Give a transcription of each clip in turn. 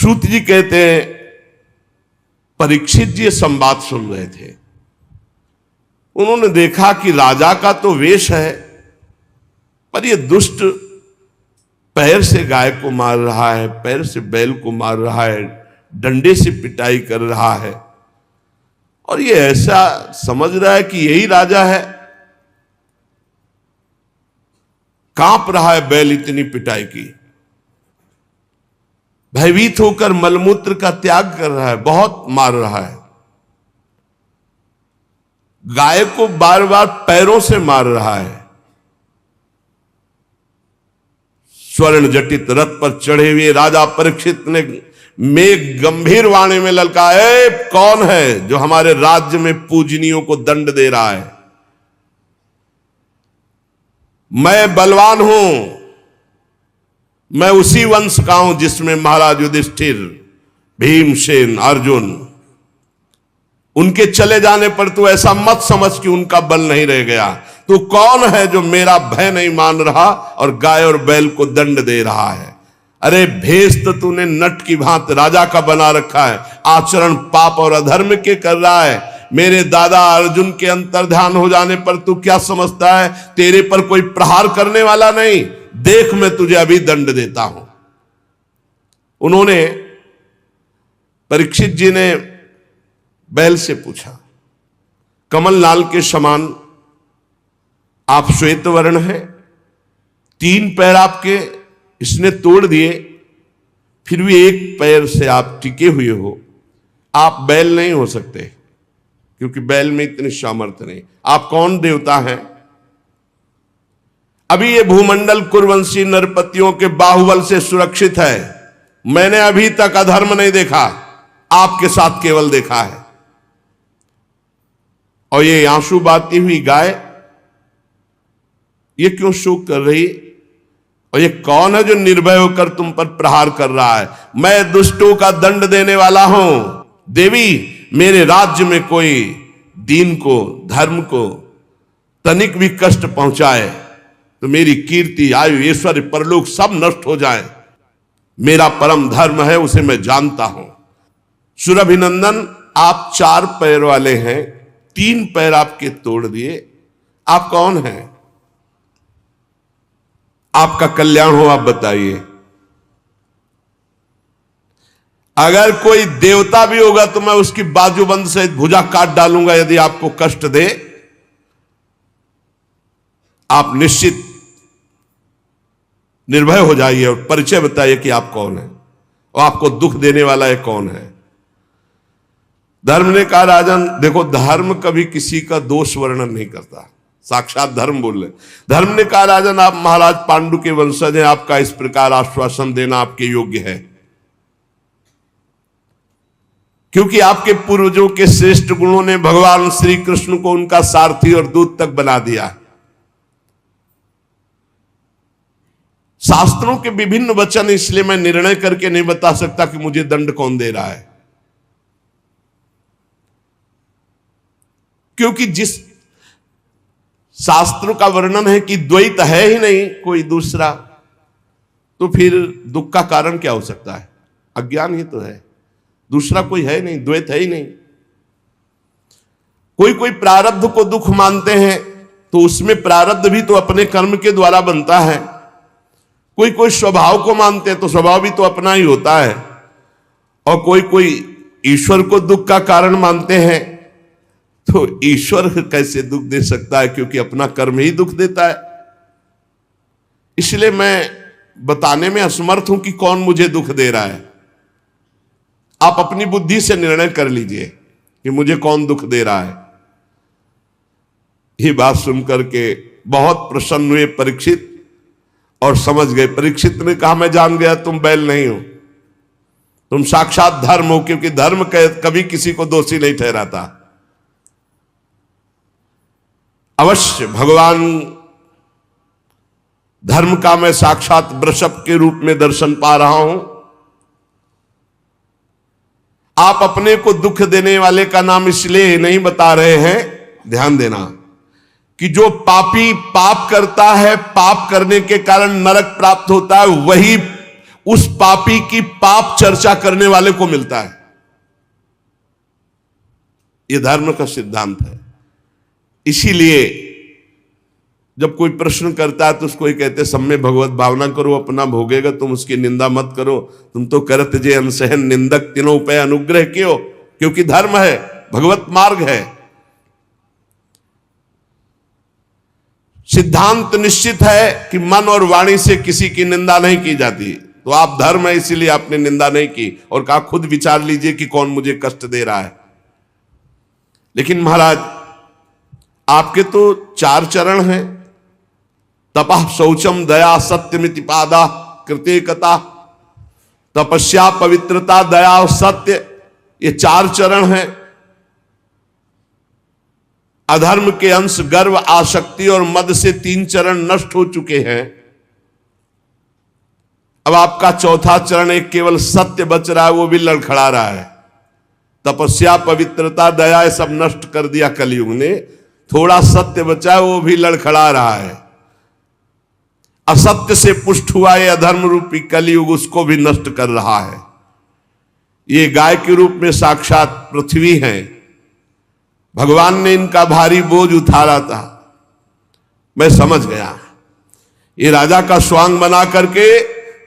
सूत जी कहते हैं परीक्षित जी संवाद सुन रहे थे। उन्होंने देखा कि राजा का तो वेश है, पर यह दुष्ट पैर से गाय को मार रहा है, पैर से बैल को मार रहा है, डंडे से पिटाई कर रहा है, और ये ऐसा समझ रहा है कि यही राजा है। कांप रहा है बैल इतनी पिटाई की, भयभीत होकर मलमूत्र का त्याग कर रहा है, बहुत मार रहा है। गाय को बार बार पैरों से मार रहा है। स्वर्ण जटित रथ पर चढ़े हुए राजा परीक्षित ने मेघ गंभीर वाणी में ललकाए, कौन है जो हमारे राज्य में पूजनियों को दंड दे रहा है? मैं बलवान हूं, मैं उसी वंश का हूं जिसमें महाराज युधिष्ठिर, भीमसेन, अर्जुन, उनके चले जाने पर तू ऐसा मत समझ कि उनका बल नहीं रह गया। तू कौन है जो मेरा भय नहीं मान रहा और गाय और बैल को दंड दे रहा है? अरे भेष तो तूने नट की भांति राजा का बना रखा है, आचरण पाप और अधर्म के कर रहा है। मेरे दादा अर्जुन के अंतर्ध्यान हो जाने पर तू क्या समझता है तेरे पर कोई प्रहार करने वाला नहीं? देख मैं तुझे अभी दंड देता हूं। उन्होंने, परीक्षित जी ने बैल से पूछा, कमल लाल के समान आप श्वेत वर्ण हैं, 3 पैर आपके इसने तोड़ दिए, फिर भी 1 पैर से आप टिके हुए हो। आप बैल नहीं हो सकते, क्योंकि बैल में इतनी सामर्थ्य नहीं। आप कौन देवता हैं? अभी ये भूमंडल कुरवंशी नरपतियों के बाहुबल से सुरक्षित है। मैंने अभी तक अधर्म नहीं देखा, आपके साथ केवल देखा है। और ये आंसू बहाती हुई गाय, ये क्यों शोक कर रही? और ये कौन है जो निर्भय होकर तुम पर प्रहार कर रहा है? मैं दुष्टों का दंड देने वाला हूं। देवी, मेरे राज्य में कोई दीन को, धर्म को तनिक भी कष्ट पहुंचाए तो मेरी कीर्ति, आयु, ऐश्वर्य, परलोक सब नष्ट हो जाए। मेरा परम धर्म है, उसे मैं जानता हूं। सुरभिनंदन, आप 4 पैर वाले हैं, 3 पैर आपके तोड़ दिए। आप कौन हैं? आपका कल्याण हो, आप बताइए। अगर कोई देवता भी होगा तो मैं उसकी बाजूबंद से भुजा काट डालूंगा यदि आपको कष्ट दे। आप निश्चित निर्भय हो जाइए और परिचय बताइए कि आप कौन हैं और आपको दुख देने वाला है कौन है। धर्म ने कहा, राजन देखो, धर्म कभी किसी का दोष वर्णन नहीं करता, साक्षात धर्म बोल रहे। धर्म ने कहा, राजन आप महाराज पांडु के वंशज हैं, आपका इस प्रकार आश्वासन देना आपके योग्य है, क्योंकि आपके पूर्वजों के श्रेष्ठ गुणों ने भगवान श्री कृष्ण को उनका सारथी और दूत तक बना दिया। शास्त्रों के विभिन्न वचन, इसलिए मैं निर्णय करके नहीं बता सकता कि मुझे दंड कौन दे रहा है, क्योंकि जिस शास्त्र का वर्णन है कि द्वैत है ही नहीं कोई दूसरा, तो फिर दुख का कारण क्या हो सकता है? अज्ञान ही तो है, दूसरा कोई है नहीं, द्वैत है ही नहीं। कोई कोई प्रारब्ध को दुख मानते हैं तो उसमें प्रारब्ध भी तो अपने कर्म के द्वारा बनता है। कोई कोई स्वभाव को मानते हैं तो स्वभाव भी तो अपना ही होता है। और कोई कोई ईश्वर को दुख का कारण मानते हैं, तो ईश्वर कैसे दुख दे सकता है, क्योंकि अपना कर्म ही दुख देता है। इसलिए मैं बताने में असमर्थ हूं कि कौन मुझे दुख दे रहा है। आप अपनी बुद्धि से निर्णय कर लीजिए कि मुझे कौन दुख दे रहा है। ये बात सुनकर के बहुत प्रसन्न हुए परीक्षित और समझ गए। परीक्षित ने कहा, मैं जान गया तुम बैल नहीं हो, तुम साक्षात धर्म हो, क्योंकि धर्म कभी किसी को दोषी नहीं ठहराता। अवश्य भगवान धर्म का मैं साक्षात वृषभ के रूप में दर्शन पा रहा हूं। आप अपने को दुख देने वाले का नाम इसलिए नहीं बता रहे हैं, ध्यान देना, कि जो पापी पाप करता है, पाप करने के कारण नरक प्राप्त होता है, वही उस पापी की पाप चर्चा करने वाले को मिलता है। यह धर्म का सिद्धांत है। इसीलिए जब कोई प्रश्न करता है तो उसको ये कहते, सब में भगवत भावना करो, अपना भोगेगा, तुम उसकी निंदा मत करो, तुम तो करत जे अनसहन निंदक तीनों पे अनुग्रह क्यों, क्योंकि धर्म है, भगवत मार्ग है। सिद्धांत निश्चित है कि मन और वाणी से किसी की निंदा नहीं की जाती। तो आप धर्म है इसीलिए आपने निंदा नहीं की और कहा खुद विचार लीजिए कि कौन मुझे कष्ट दे रहा है। लेकिन महाराज आपके तो 4 चरण हैं, तपः शौचम दया सत्यमिति पादा कृत्यकता, तपस्या पवित्रता दया और सत्य, ये 4 चरण हैं। अधर्म के अंश गर्व आसक्ति और मद से 3 चरण नष्ट हो चुके हैं। अब आपका 4था चरण एक केवल सत्य बच रहा है, वो भी लड़खड़ा रहा है। तपस्या पवित्रता दया सब नष्ट कर दिया कलयुग ने, थोड़ा सत्य बचा है, वो भी लड़खड़ा रहा है। असत्य से पुष्ट हुआ ये अधर्म रूपी कलयुग उसको भी नष्ट कर रहा है। ये गाय के रूप में साक्षात पृथ्वी है। भगवान ने इनका भारी बोझ उतारा था, मैं समझ गया। ये राजा का स्वांग बना करके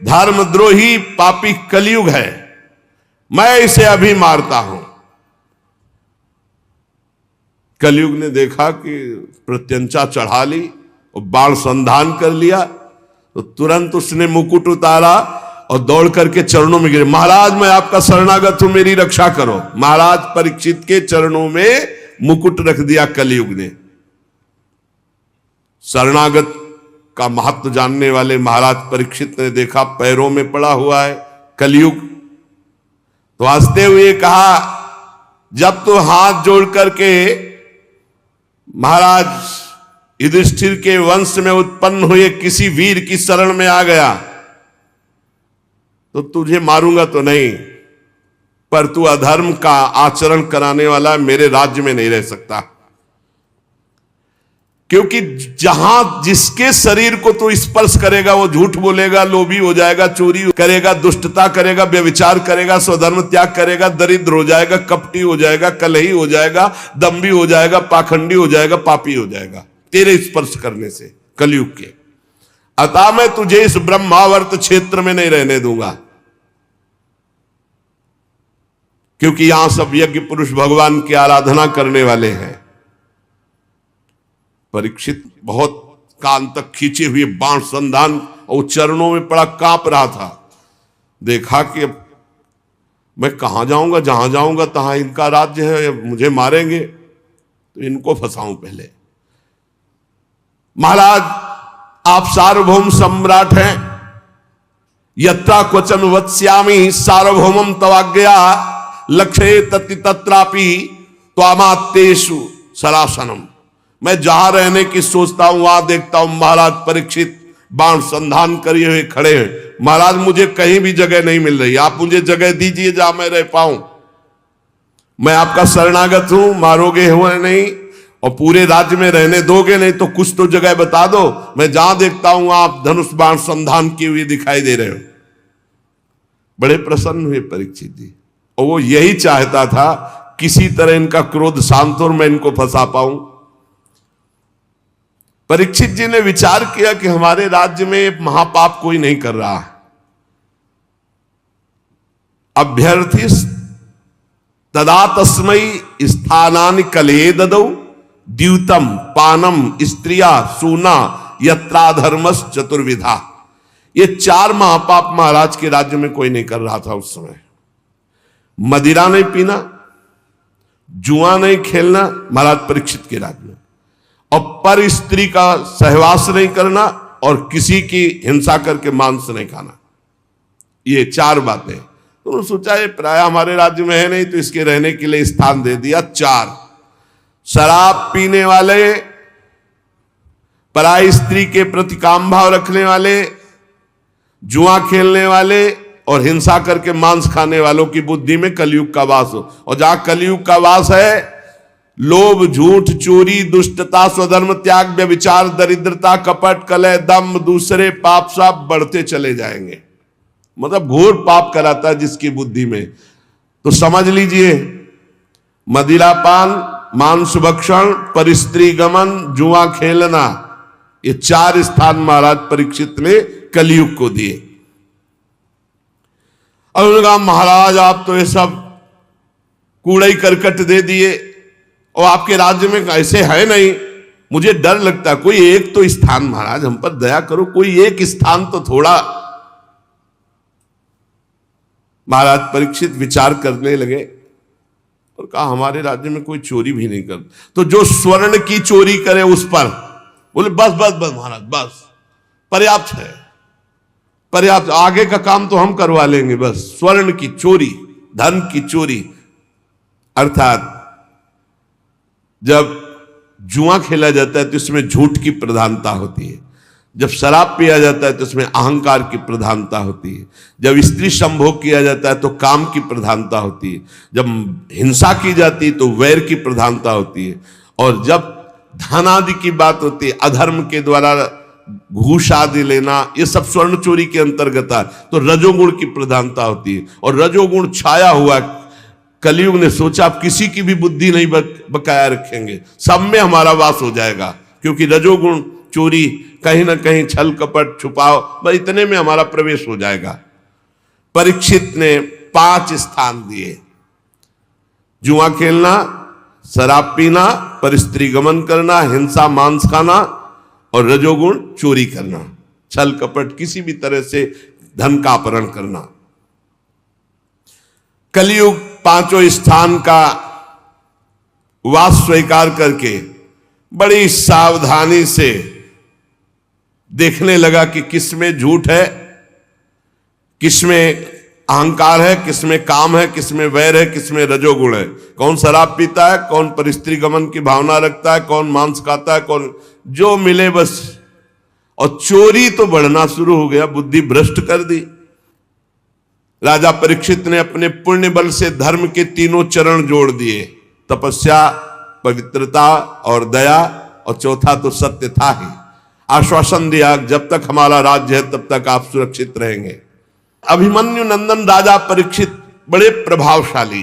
धर्मद्रोही पापी कलयुग है, मैं इसे अभी मारता हूं। कलयुग ने देखा कि प्रत्यंचा चढ़ा ली और बाण संधान कर लिया, तो तुरंत उसने मुकुट उतारा और दौड़ करके चरणों में गिरे, महाराज मैं आपका शरणागत हूं, मेरी रक्षा करो। महाराज परीक्षित के चरणों में मुकुट रख दिया कलयुग ने। शरणागत का महत्व जानने वाले महाराज परीक्षित ने देखा पैरों में पड़ा हुआ है कलयुग, तो हंसते हुए कहा, जब तो हाथ जोड़ करके महाराज युधिष्ठिर के वंश में उत्पन्न हुए किसी वीर की शरण में आ गया तो तुझे मारूंगा तो नहीं, पर तू अधर्म का आचरण कराने वाला मेरे राज्य में नहीं रह सकता। क्योंकि जहां जिसके शरीर को तू स्पर्श करेगा वो झूठ बोलेगा, लोभी हो जाएगा, चोरी करेगा, दुष्टता करेगा, व्यभिचार करेगा, स्वधर्म त्याग करेगा, दरिद्र हो जाएगा, कपटी हो जाएगा, कलही हो जाएगा, दंभी हो जाएगा, पाखंडी हो जाएगा, पापी हो जाएगा तेरे स्पर्श करने से कलयुग के। अतः मैं तुझे इस ब्रह्मावर्त क्षेत्र में नहीं रहने दूंगा, क्योंकि यहां सब यज्ञ पुरुष भगवान की आराधना करने वाले हैं। परीक्षित बहुत कान तक खींचे हुए बाण संधान और चरणों में पड़ा कांप रहा था। देखा कि अब मैं कहां जाऊंगा, जहां जाऊंगा तहां इनका राज्य है, मुझे मारेंगे, तो इनको फंसाऊं पहले। महाराज आप सार्वभौम सम्राट हैं, यत्रा क्वचन वत्स्यामि सार्वभौमम तवाज्ञया लक्ष्ये तत्ति तत्रापि त्वामात्तेषु सरासनम। मैं जहां रहने की सोचता हूं वहां देखता हूं महाराज परीक्षित बाण संधान करे हुए खड़े हैं। महाराज मुझे कहीं भी जगह नहीं मिल रही, आप मुझे जगह दीजिए जहां मैं रह पाऊं। मैं आपका शरणागत हूं, मारोगे हुए नहीं और पूरे राज्य में रहने दोगे नहीं, तो कुछ तो जगह बता दो। मैं जहां देखता हूं आप धनुष बाण संधान किए हुए दिखाई दे रहे हो। बड़े प्रसन्न हुए परीक्षित जी, और वो यही चाहता था किसी तरह इनका क्रोध शांत और मैं इनको फंसा पाऊं। परीक्षित जी ने विचार किया कि हमारे राज्य में महापाप कोई नहीं कर रहा। अभ्यर्थी तदा तस्मै स्थानानि कलये ददौ द्यूतम पानम स्त्रिया सूना यत्राधर्मस चतुर्विधा। ये 4 महापाप महाराज के राज्य में कोई नहीं कर रहा था उस समय। मदिरा नहीं पीना, जुआ नहीं खेलना महाराज परीक्षित के राज्य में, और पर स्त्री का सहवास नहीं करना और किसी की हिंसा करके मांस नहीं खाना। ये 4 बातें। तो उन्होंने सोचा ये प्राय हमारे राज्य में है नहीं, तो इसके रहने के लिए स्थान दे दिया 4। शराब पीने वाले, पराई स्त्री के प्रति काम भाव रखने वाले, जुआ खेलने वाले और हिंसा करके मांस खाने वालों की बुद्धि में कलयुग का वास हो। और जहां कलयुग का वास है, लोभ, झूठ, चोरी, दुष्टता, स्वधर्म त्याग, व्यभिचार, दरिद्रता, कपट, कलह, दम्भ, दूसरे पाप सब बढ़ते चले जाएंगे। मतलब घोर पाप कराता है जिसकी बुद्धि में। तो समझ लीजिए, मदिरापान, मांस भक्षण, परिस्त्री गमन, जुआ खेलना, ये 4 स्थान महाराज परीक्षित ने कलयुग को दिए। और उन्होंने कहा महाराज आप तो ये सब कूड़ा ही करकट दे दिए और आपके राज्य में ऐसे है नहीं, मुझे डर लगता है। कोई एक तो स्थान महाराज हम पर दया करो, कोई एक स्थान तो थोड़ा। महाराज परीक्षित विचार करने लगे और कहा हमारे राज्य में कोई चोरी भी नहीं कर, तो जो स्वर्ण की चोरी करे उस पर, बोले बस बस बस महाराज बस पर्याप्त है, पर्याप्त, आगे का काम तो हम करवा लेंगे, बस स्वर्ण की चोरी, धन की चोरी। अर्थात जब जुआ खेला जाता है तो इसमें झूठ की प्रधानता होती है, जब शराब पिया जाता है तो इसमें अहंकार की प्रधानता होती है, जब स्त्री संभोग किया जाता है तो काम की प्रधानता होती है, जब हिंसा की जाती है तो वैर की प्रधानता होती है, और जब धन आदि की बात होती है, अधर्म के द्वारा घूस आदि लेना, ये सब स्वर्ण चोरी के अंतर्गत है, तो रजोगुण की प्रधानता होती है। और रजोगुण छाया हुआ, कलयुग ने सोचा अब किसी की भी बुद्धि नहीं बकाया रखेंगे, सब में हमारा वास हो जाएगा, क्योंकि रजोगुण चोरी, कहीं ना कहीं छल कपट छुपाओ, बस इतने में हमारा प्रवेश हो जाएगा। परीक्षित ने 5 स्थान दिए, जुआ खेलना, शराब पीना, परिस्त्री गमन करना, हिंसा मांस खाना और रजोगुण चोरी करना, छल कपट किसी भी तरह से धन का अपहरण करना। कलयुग 5 स्थान का वास स्वीकार करके बड़ी सावधानी से देखने लगा कि किसमें झूठ है, किसमें अहंकार है, किसमें काम है, किसमें वैर है, किसमें रजोगुण है। कौन शराब पीता है, कौन परिस्त्री गमन की भावना रखता है, कौन मांस खाता है, कौन जो मिले बस। और चोरी तो बढ़ना शुरू हो गया, बुद्धि भ्रष्ट कर दी। राजा परीक्षित ने अपने पुण्य बल से धर्म के 3 चरण जोड़ दिए, तपस्या, पवित्रता और दया, और चौथा तो सत्य था ही। आश्वासन दिया जब तक हमारा राज्य है तब तक आप सुरक्षित रहेंगे। अभिमन्यु नंदन राजा परीक्षित बड़े प्रभावशाली,